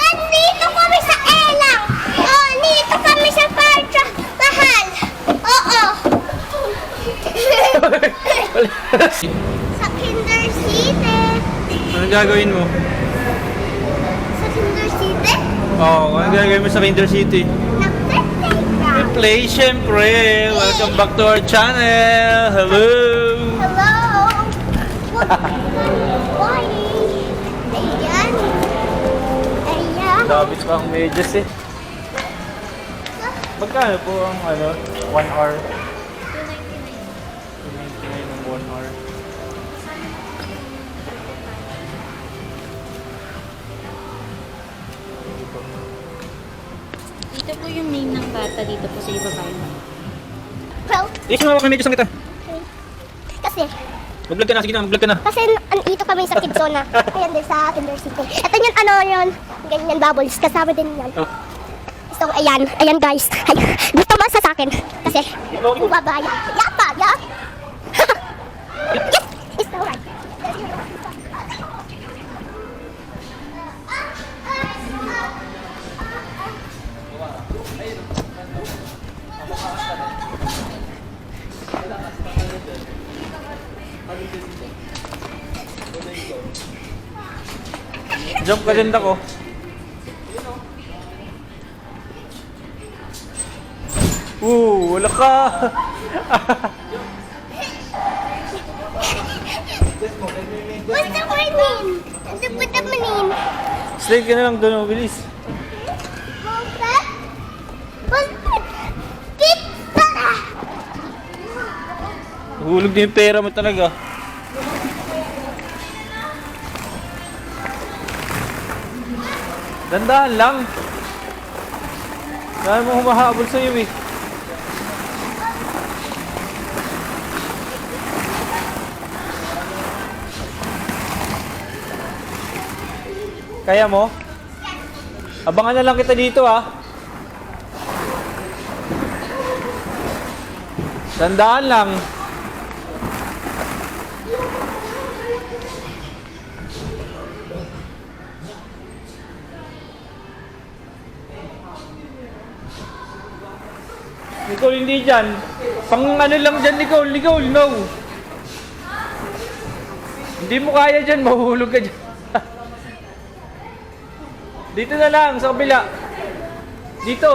Andito kami sa Elang. Andito kami sa Parcha. Mahal. Sa Kinder City. Anong gagawin mo? Sa Kinder City? Anong gagawin mo sa Kinder City? Nag-birthday ka. Play, syempre! Welcome back to our channel! Hello! Hello. Good morning. Ayan. Ayan. Dami pang medyas eh. Magkano po ang 1 hour? 299 ng 1 hour. Dito po yung name ng bata dito po sa babae. Well, Sumama kang medyas lang kita. kasi Mag-vlog ka na, sige na, mag-vlog ka na. andito kami sa Kidzona. Ayan din sa Kinder City. Ito yun, ganyan bubbles. Kasama din yan. Oh. So, ayan guys. Gusto mo sa akin. Kasi, babaya. Yapa, yap. Yes, it's alright. Jump ka din ako. Wala ka! What's the word name? What's the name? Slide ka na lang doon, bilis. Pizza! Hulog na yung pera mo talaga. Dandahan lang. Dahil mo humahabol sa'yo eh. Kaya mo? Abangan na lang kita dito ah. Dandahan lang. Nicole, hindi dyan. Pang ano lang dyan, Nicole. Nicole, no. Hindi mo kaya dyan, mahuhulog ka dyan. Dito na lang, sa kabila. Dito.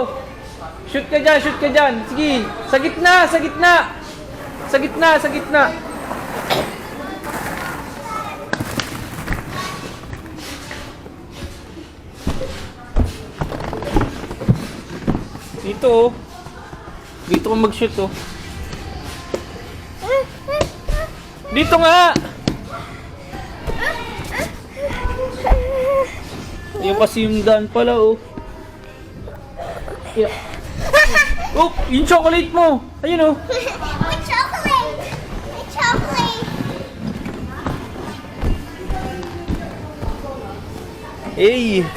Shoot ka dyan, shoot ka dyan. Sige, sa gitna, sa gitna. Sa gitna, sa gitna. Dito oh. Dito ko mag-shoot oh. Dito nga! Yung kasi yung daan pala oh. Yeah. Oh, yung chocolate mo! Ayun oh. My chocolate! My chocolate! Hey!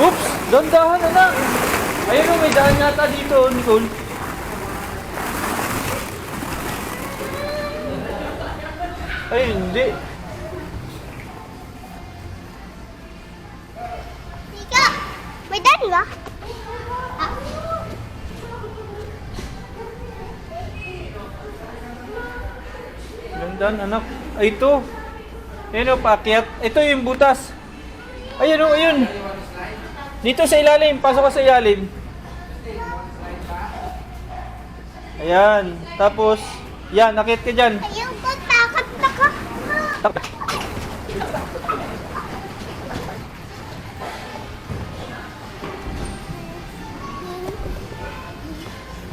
Oops! Dandahan anak! Ayun oh, may daan yata dito, Nicole. Ay, hindi. Mika! May dad ba? Ah. Dandahan anak. Ay, ito. Ayun oh, paakyat. Ito yung butas. Ayun oh, ayun. Dito sa ilalim. Pasok ka sa ilalim. Ayan. Tapos, yan, nakit ka dyan. Ayaw ko, takot na ka.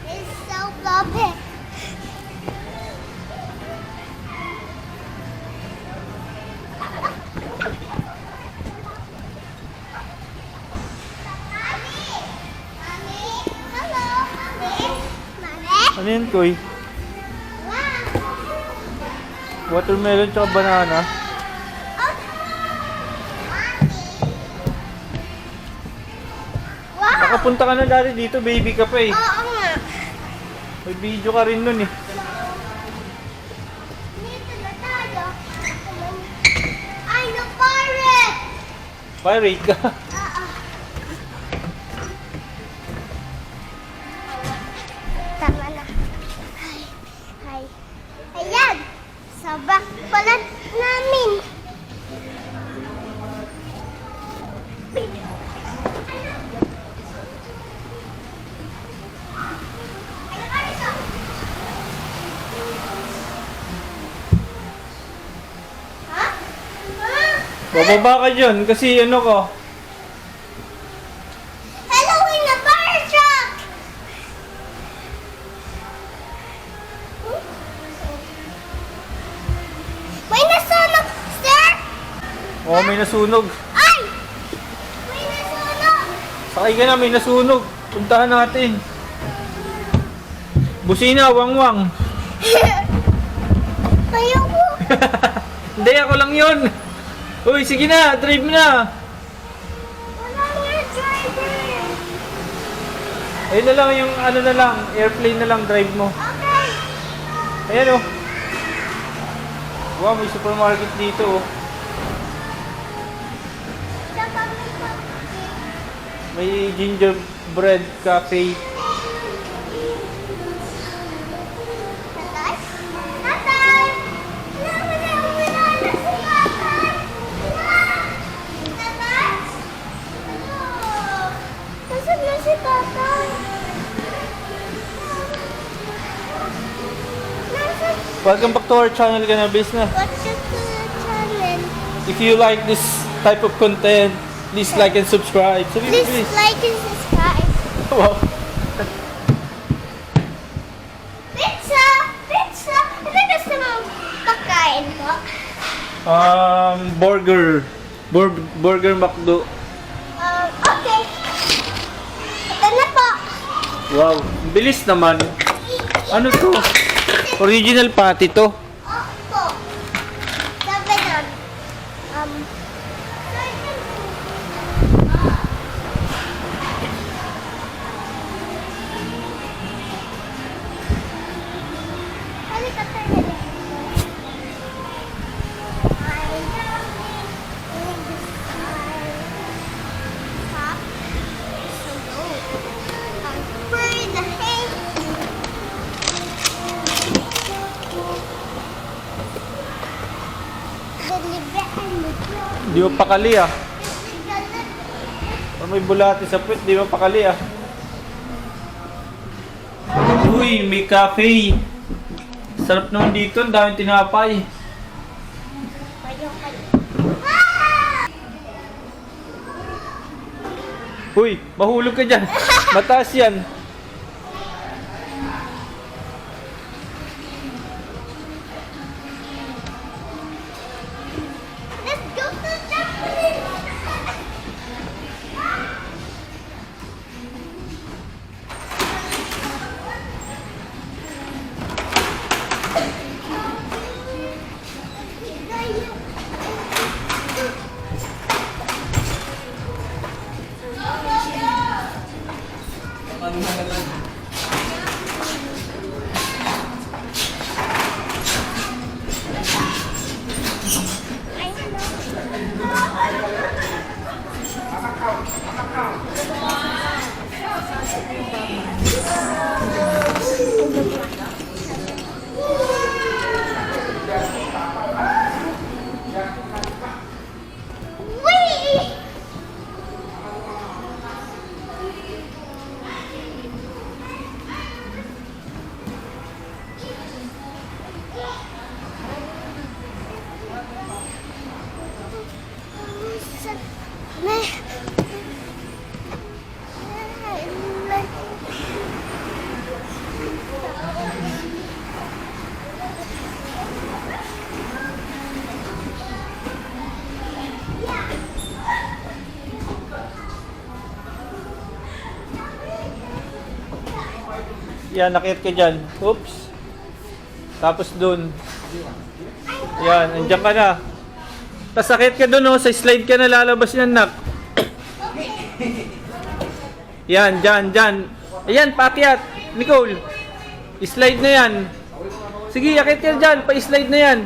It's so fluffy. Hello, Mami. Ano yun, Koy? Watermelon tsaka banana. Nakapunta ka na dati dito, baby ka pa eh. Oo nga. May video ka rin nun eh. Dito na tayo. Ay, na-pirate! Pirate ka. Oo. Tama na. Ay, ay. Ayan! Sa backpalat namin. Ha? Bababa ka dyan kasi ano ko. Hello in the fire truck! May nasunog, sir! Oo, may nasunog. Ay! May nasunog! Sakay ka na, may nasunog. Puntahan natin. Busina, wang-wang. Ayoko! Hindi, ako lang yun. Uy, sige na, drive na. Wala nga driver! Ayun na lang yung ano na lang, airplane na lang drive mo. Okay! Ayan oh. Wow, may supermarket dito oh. Saka may pag- May gingerbread cafe. Tatay? Tatay! Wala na si tatay! Tatay? Ano? Nasaan na si tatay? Nasaan? Welcome back to our channel, Cannabis na. What's your channel? If you like this type of content, please like and subscribe. Sabi mo, Please please. like and subscribe. Wow. Pizza! Pizza! Ano gusto mo pagkain po? Burger. Burger McDo. Okay. Ito na po. Wow, bilis naman. Ano to? Original patty to. Opo. Sabi nun, halika tayo dito. I love you in the sky. Top. So low. Bird in the hay. Deliver and the Di mo pakali ah. Or may bulati sa puwet, di mo pakali ah. Uy, may cafe. Sarap naman dito, ang daming tinapay. Uy, mahulog ka dyan. Mataas yan. Let's go to Japanese. Wee! Yan, nakit ka dyan. Oops. Tapos dun. Yan, andyan ka na. Tapos sakit ka dun, oh. Sa slide ka na lalabas yan, nak. Yan, dyan. Ayan, paakyat. Nicole, slide na yan. Sige, akit ka dyan. Pa-slide na yan.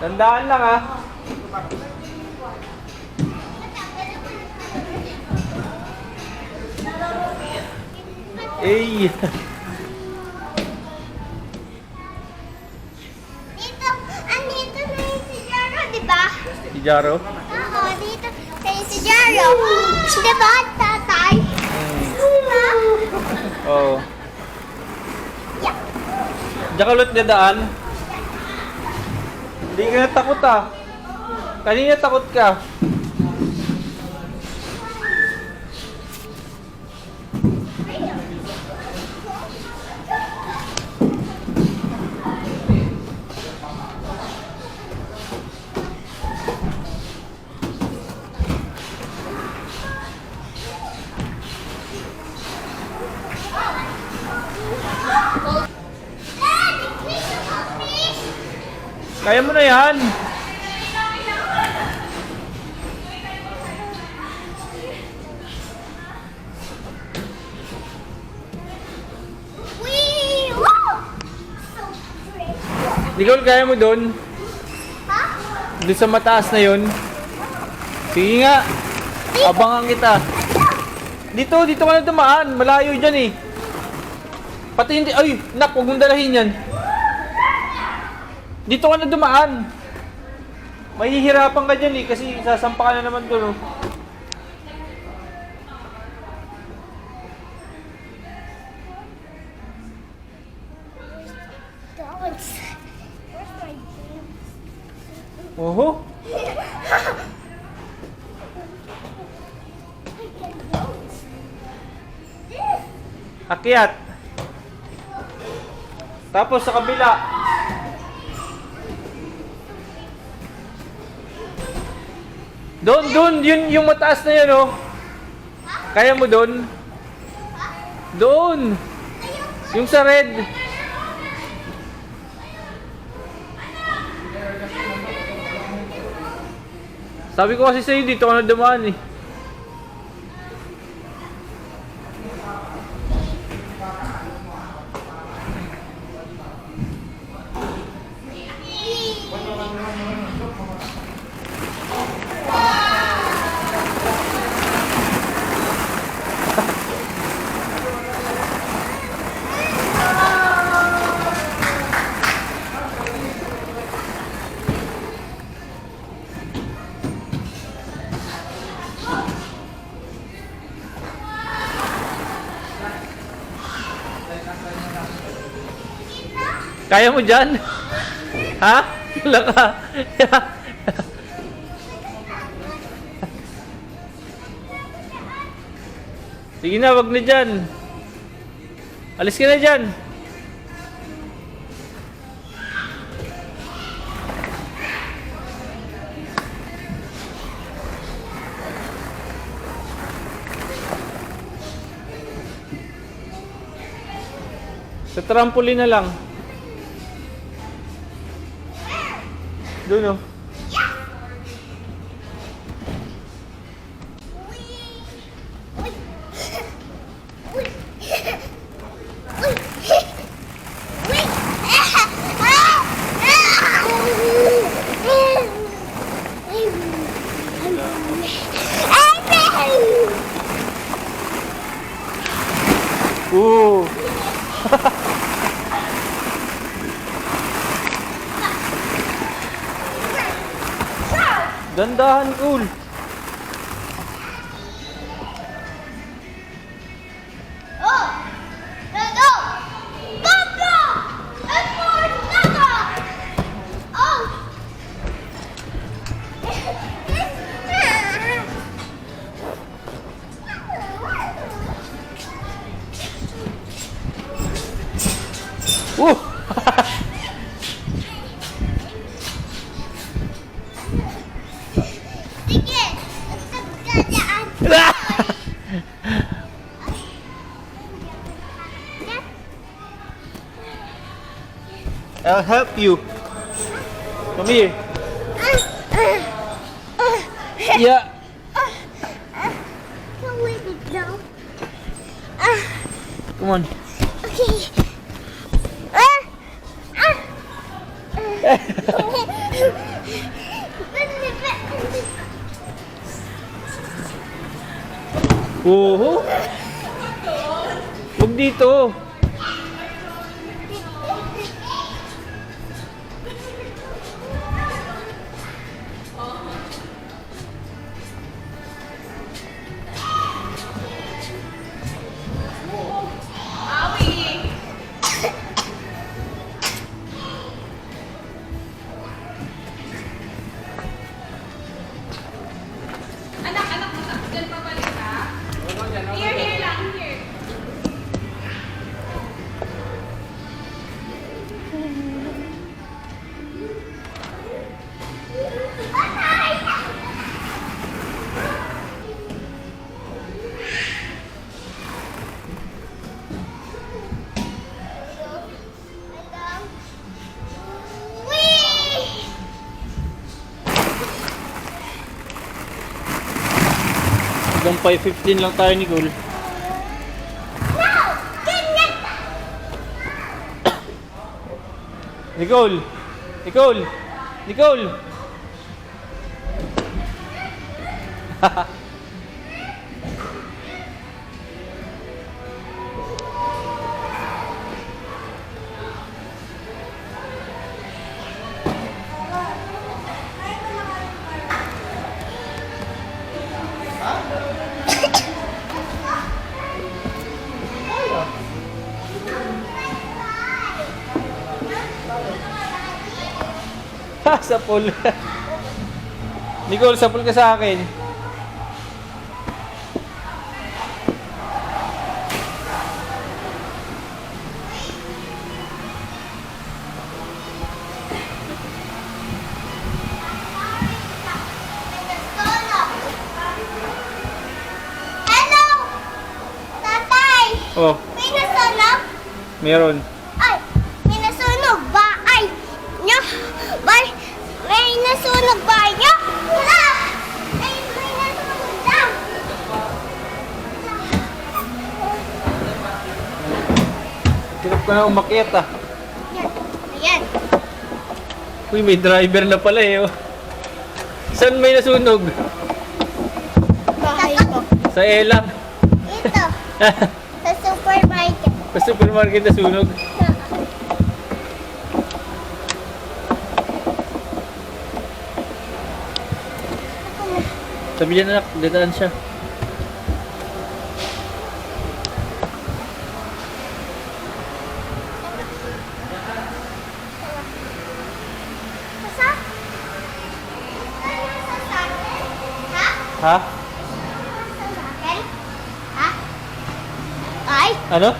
Tandaan lang ha. Eh. Dito, andito na yung si Jaro, di ba? Si Jaro. Oo, dito na yung si Jaro. Di ba, tatay? Diba? Oo. Yeah. Diyan ka ulit dadaan. Hindi ka natakot ah. Kanina takot ka. Kaya mo na yan. Wee! Woo! So great. Nicole, kaya mo doon? Ha? Doon sa mataas na yun? Sige nga. Abangan kita. Dito ka na dumaan. Malayo dyan eh. Pati hindi, ay, nak, huwag mong dalahin yan. Dito ka na dumaan. Mahihirapan ka dyan eh, kasi sasampa ka na naman doon. Oh. Dogs. Where's my pants? Oho. Akyat. Tapos sa kabila. Doon, yun yung mataas na yan, oh. Kaya mo doon? Doon. Yung sa red. Sabi ko kasi sa'yo, dito ka na dumaan, eh. Kaya mo dyan? Ha? Wala ka. Sige na, wag na dyan. Alis ka na dyan. Sa trampoline na lang. Doon oh. Ooh. Dandahan, cool. Oh! Go! Papa! And more Nana! Oh! Ooh. Sige! Nagkadaan! I'll help you. Come here. Yeah. Come on. Okay. Ah! Ah! Oo. Huwag dito. Hanggang 5:15 lang tayo, Nicole. Nicole! Nicole! Nicole! Sa pool. Nicole, sa pool ka sa akin. Hello! Tatay! Oh, May nasunog? meron. Ay! May nasunog ba? Ay! Nyo! Bay! May nasunog ba nyo? Wala! Ay! May nasunog daw! Hirap ko na umakyat ah. Yan! Ayan! Uy, may driver na pala eh. Oh. Saan may nasunog? Bahay ko. Sa Elang. Ito! Sa supermarket. Sa supermarket nasunog. Sabi niya na, dadaan siya. Kasa? Ano sa sakin? Ha? Ha? Sa sakin? Ha? Ay! Ano?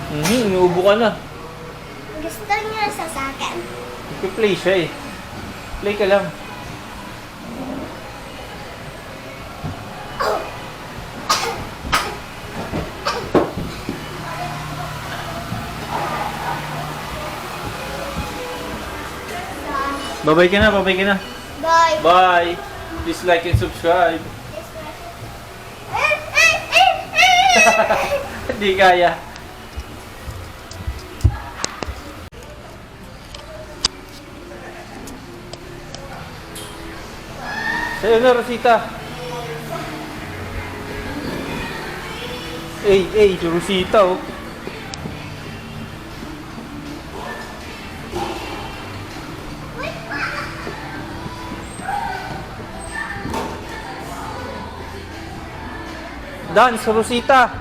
Inuubo ka na. Gusto niya sa sakin. Nagpi-play siya eh. Play ka lang. Babay ka na, babay ka na. Bye! Bye! Please like and subscribe. Hindi kaya. Sa'yo na, Rosita. Si Rosita oh. Dance, Rosita.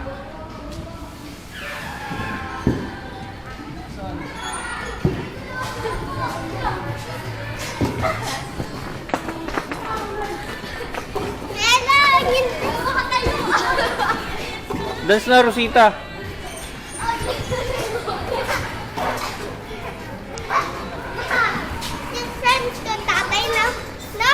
Meron! Hindi ko makatayo! Dance na, Rosita. Yung friends ko, tatay na. No?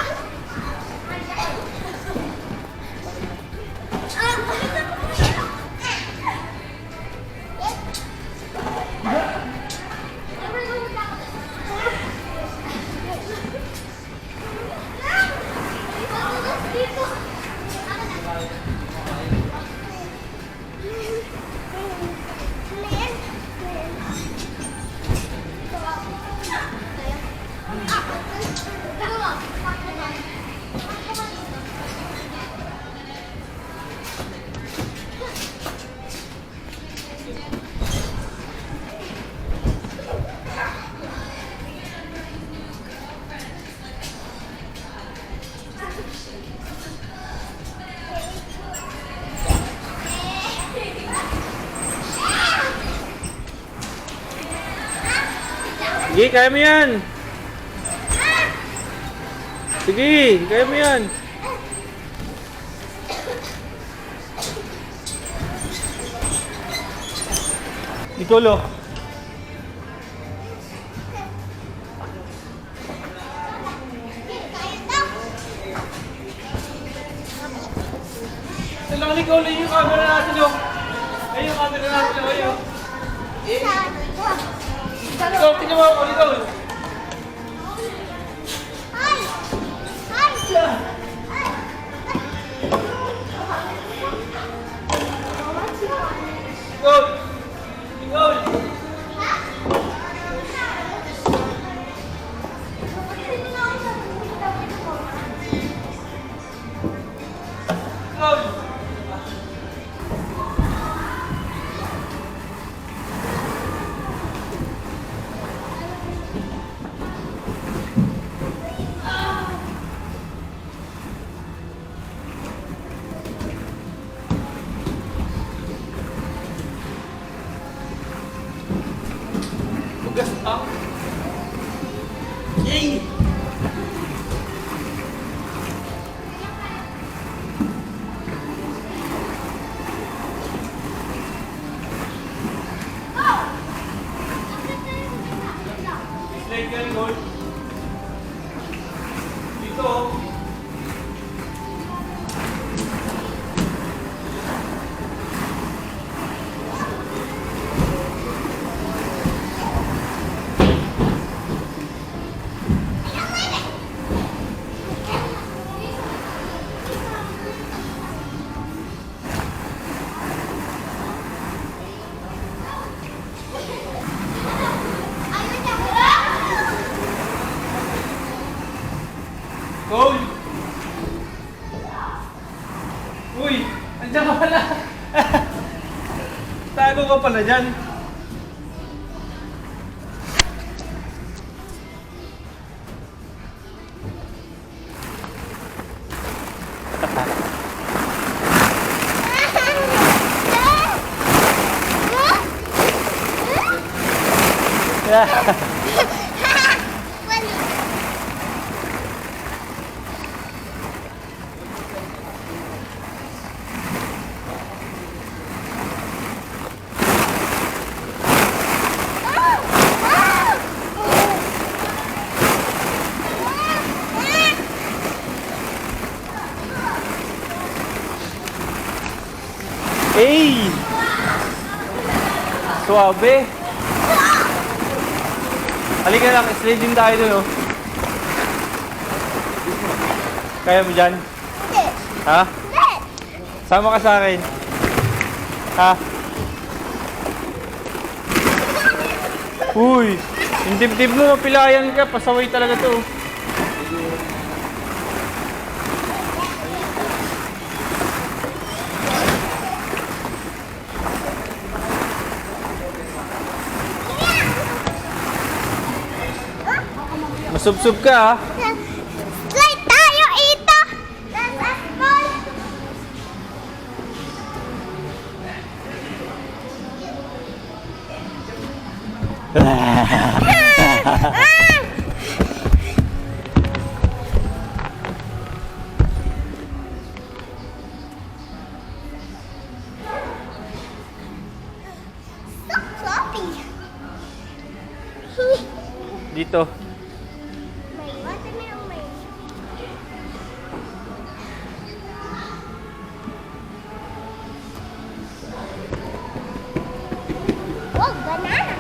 Sige, kaya mo yan. Sige, kaya mo yan. Nicolo. Ito lang, Nicolo, yung camera natin, oh. Ayun yung camera natin, oh, ayun. Ikaw, tingnan mo ako, Nicolo. Ay! Ay! Nicole! Nicole! Nicole! Bugas pa. Yay! Slide ka, Nicole. Dito, oh. Goal! Uy! Andiyan ka pala! Tago ka pala dyan. Hey! Suabe! Halika lang, slide din tayo doon, oh. Kaya mo dyan? Hindi! Ha? Hindi! Sama ka sa akin. Ha? Uy! Yung dibdib mo, mapilayan ka. Pasaway talaga to. Masubsob ka, ha? Slide tayo, ito! That's ball! So floppy! Dito. May watermelon, may... Oh, banana!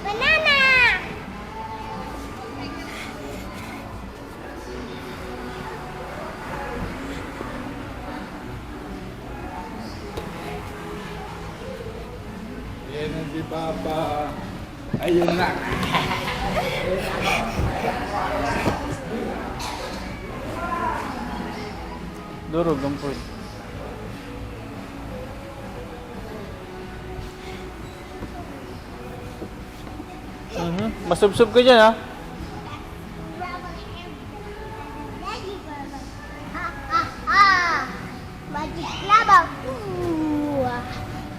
Banana! Yan ang si Papa. Ayun na. Durog ang food. Masubsob ka dyan, ha? Ha, ha, ha! Magic lava! Ooh,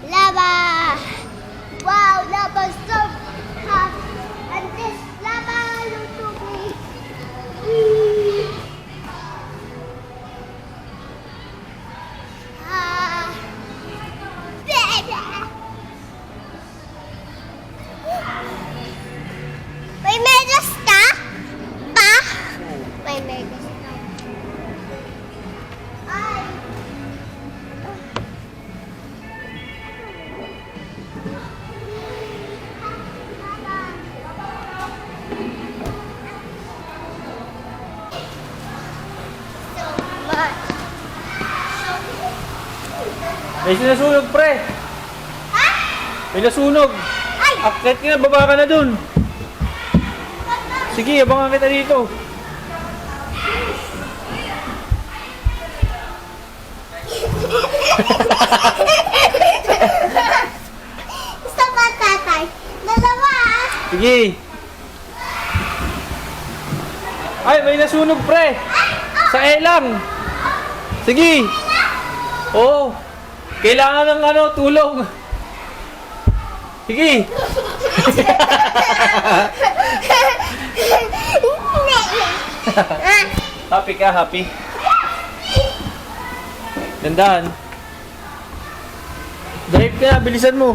lava! May sinasunog, pre. Ha? May nasunog. Ay! Akit ka na, baba ka na dun. Sige, abangan kita dito. Gusto ba, tatay? Dalawa, ah. Sige. Ay, may nasunog, pre. Sa elang. Sige. Oo. Kailangan ng ano, tulong. Sige. Happy ka, happy. Dandahan. Drive ka na, bilisan mo.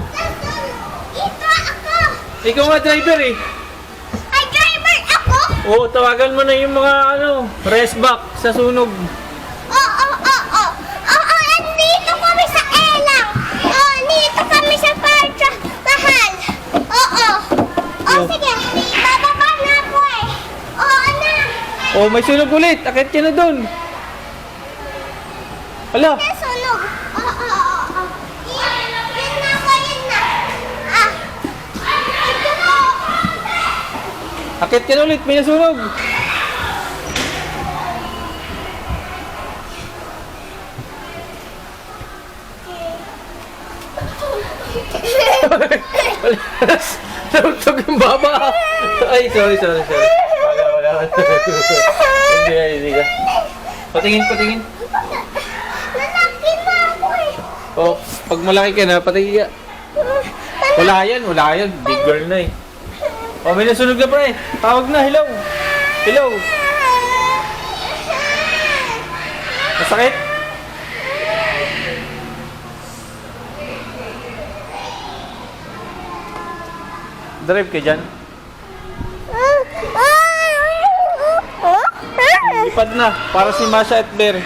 Ito ako. Ikaw nga driver eh. Ay, driver ako. Oo, tawagan mo na yung mga ano, rest back sa sunog. Oo. Andito kami sa Elang. Oo, dito kami sa Parcha. Mahal. Oo. Yo. Sige. Bababa na ako eh. Oo na. Oh, may sunog ulit. Akit ka na dun. Hala, Nasunog. Oo. Yun na ako, yun na. Ah. Ito po. akit ka na ulit. May nasunog. Narugtog yung baba. Ay, sorry. Wala. Hindi ka. Patingin. Lalaki na ako eh. Oh, pag malaki ka na, patingin ka. Wala yan. Big girl na eh. Oh, may nasunog na pre. Tawag na, hello. Masakit? Drive ka dyan. Lipad na, para si Masha at Bear.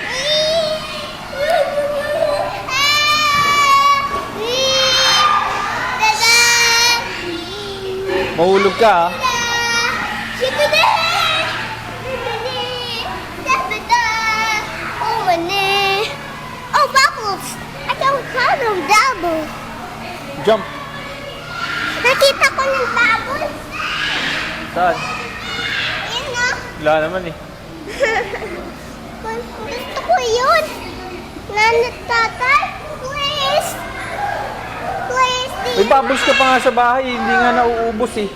Mahulog ka ah. Oh, bubbles! I don't call them double. Jump. Nakita ko ng bubbles. Saan? Yun na. Wala naman eh. Gusto ko yun. Nanat tatay, please. Please, May bubbles ka pa nga sa bahay, hindi nga nauubos eh.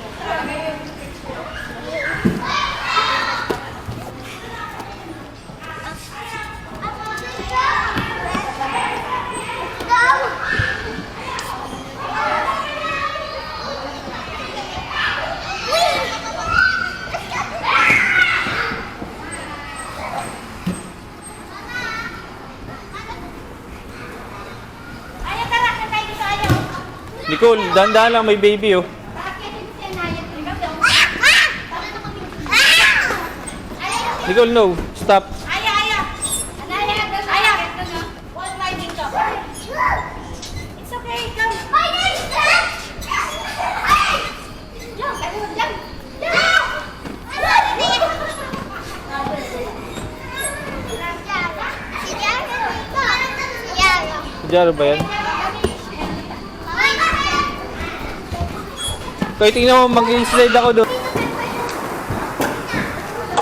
Nicole, dahan-dahan lang, may baby oh. Nicole, no. Stop. It's okay, come. Diyan ba yan? Kaya tingnan mo, mag-slide ako doon.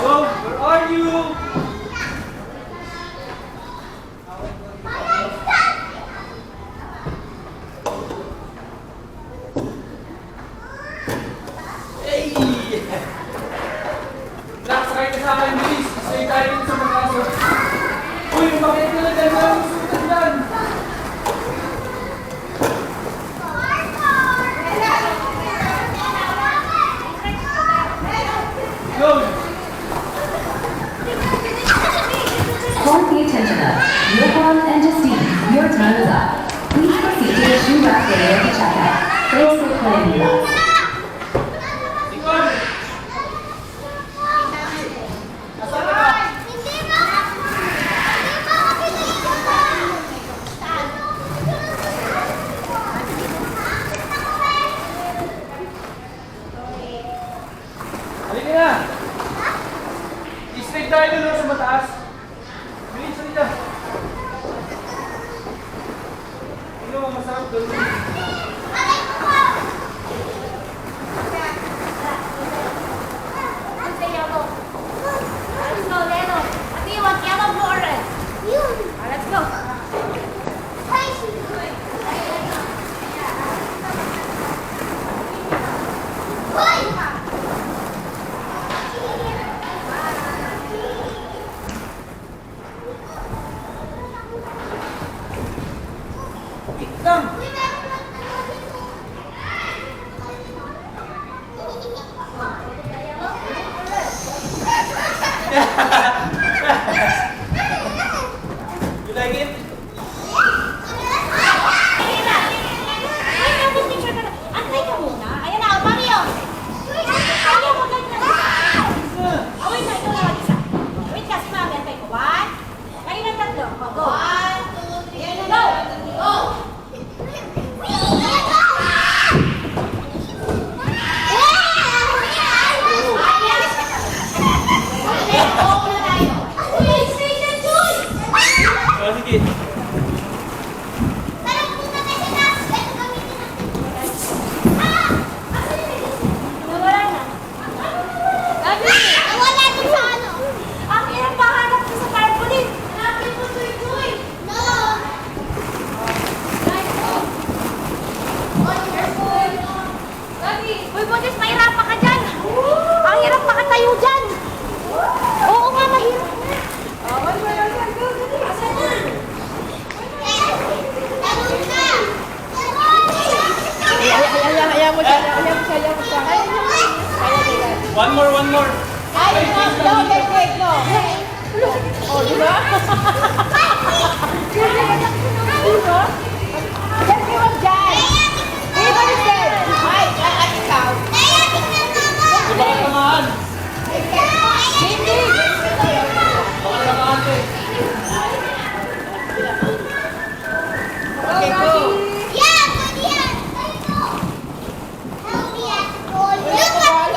Oh, where are you? Hey! Nakasakay ka sa akin, bilis. Stay tayo dito sa magaso. Uy, bakit ka na dyan? Walang susunod dyan. Go! Call the attention of Johan and Justine. Your time is up. Please proceed to the shoe rack area to check out. Thanks for playing with us. Nicole! Nasaan ka ba? Hindi ba ako dito? Halika na! I-straight tayo doon sa mataas. Bilis, halika. You like it? Antay ka muna. Ayan na, Mario. Ayaw mo ganyan. Wait na, ito lang isa. Wait kasi mami, antay ko. 1. Kayo na tatlo. Go. 1, 2, 3, go. Go. Oh, sige. Nawala na. Gabi! Nawala din sa ano? Ang hirap mahanap ko sa tarpaulin. Hanapin mo, Tuy. No! Gabi! Uy, Buntis, mahirapan ka dyan. Ang hirap makatayo dyan. Oo nga, mahirap na. Asan na? Tanong ka! One more. Kaya tingnan mo mo! Baka tamaan. Hindi! Baka tamaan ko eh. Yeah, good yan! Help me at all. Look at me!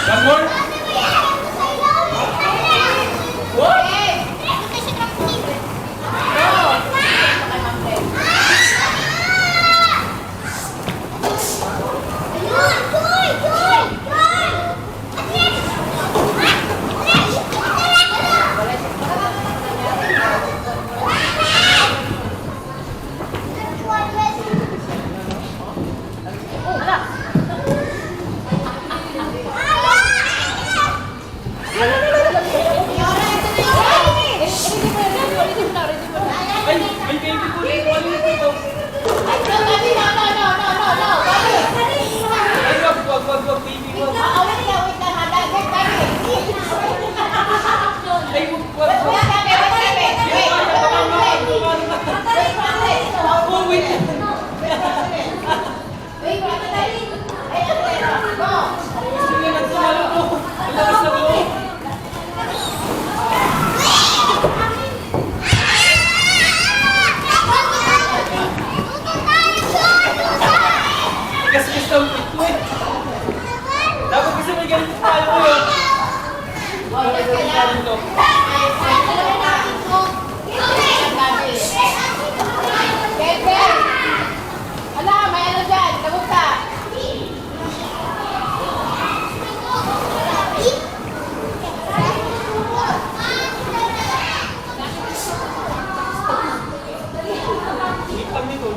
One more. What? Ay, may baby ko rin. Ano yung ito? Ay, wag, baby ko. Ay, wag. Oh, wait. Sige na, tumalo ko. Ang lakas na ko. Gas-gas daw ito eh. Dapat kasi may ganito tayo ko yun. Bakit ganito tayo ito? Ipang nito.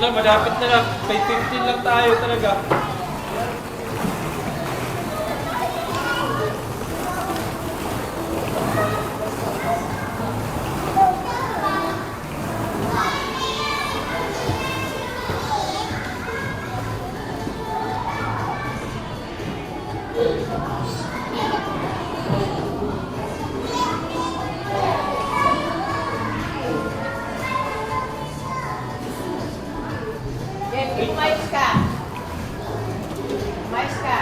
Wala, malapit na lang. May 15 lang tayo talaga. Jeff, umayos ka. Umayos ka.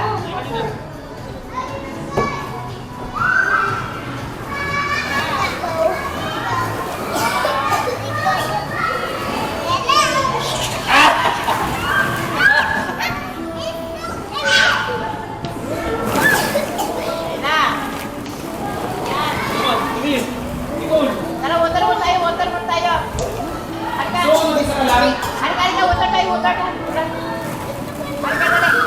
Ayan na. Come on, tumingin. Nicole! Tara, water mo tayo, water mo tayo. Halika. So, mag-isa ka lang? Halika, halika, water tayo, water tayo. Halika, dali.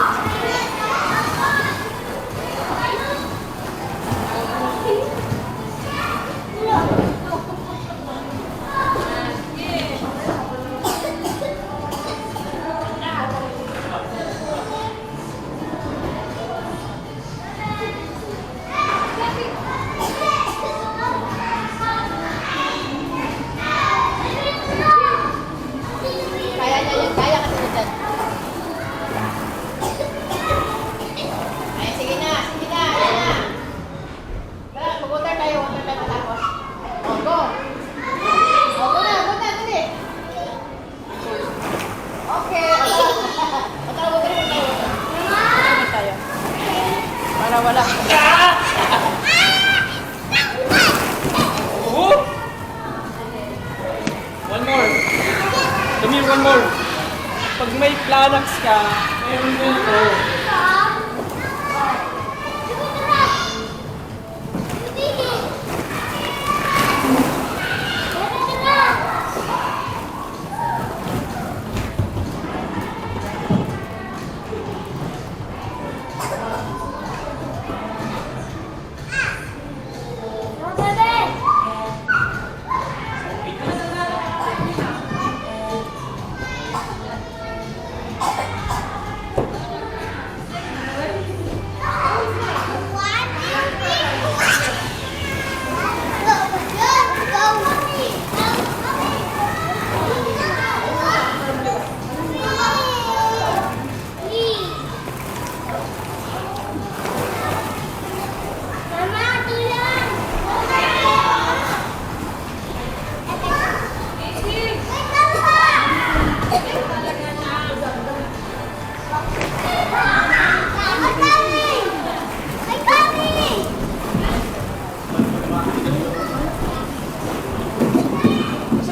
Kaya niya yan, kaya kasi niya dyan. Ay, sige na, ayan na. Tara, mag-water tayo matapos. O, go. O, go na, dali. Okay. O, tara, water mo tayo. Water mo tayo. Para wala. Oh! One more. Tumingin, one more. Pag may planax ka, mayroon ganito.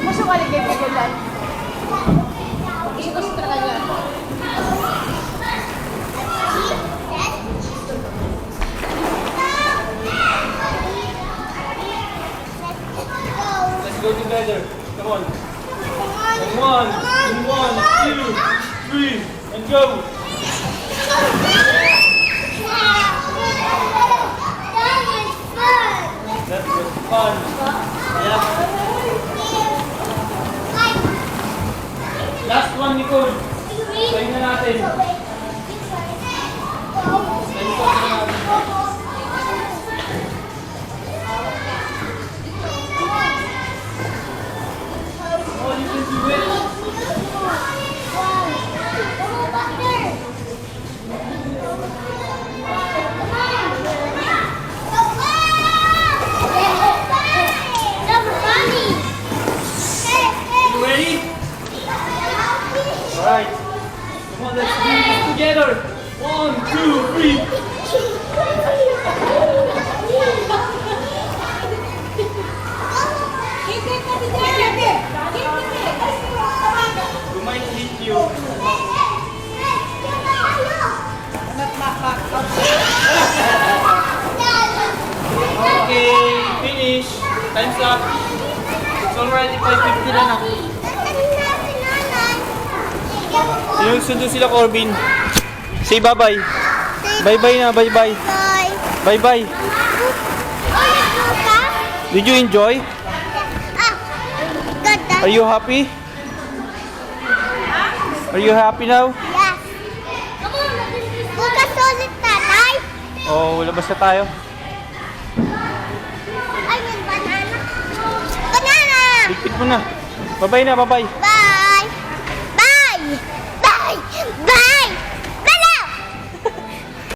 Gusto ka ligay ko dyan. Gusto talaga dyan. Let's go together. Come on. One, two, three, and go. That was fun. Yeah. Last one, Nicole. Sayo na natin. Oh, you can do it. You ready? Alright. Come on, let's do this together. 1, 2, 3. We might hit you. Okay, finish. Time's up. It's already 5:50 na na. Sinusundo sila, Corbin. Say bye-bye. Bye-bye na, bye-bye. Bye. Bye-bye. Did you enjoy? Ganda. Are you happy? Are you happy now? Yes. Bukas ulit, tatay. Oh, labas na tayo. Ay, may banana. Banana! Ligpit mo na. Bye-bye na, bye-bye. Bye!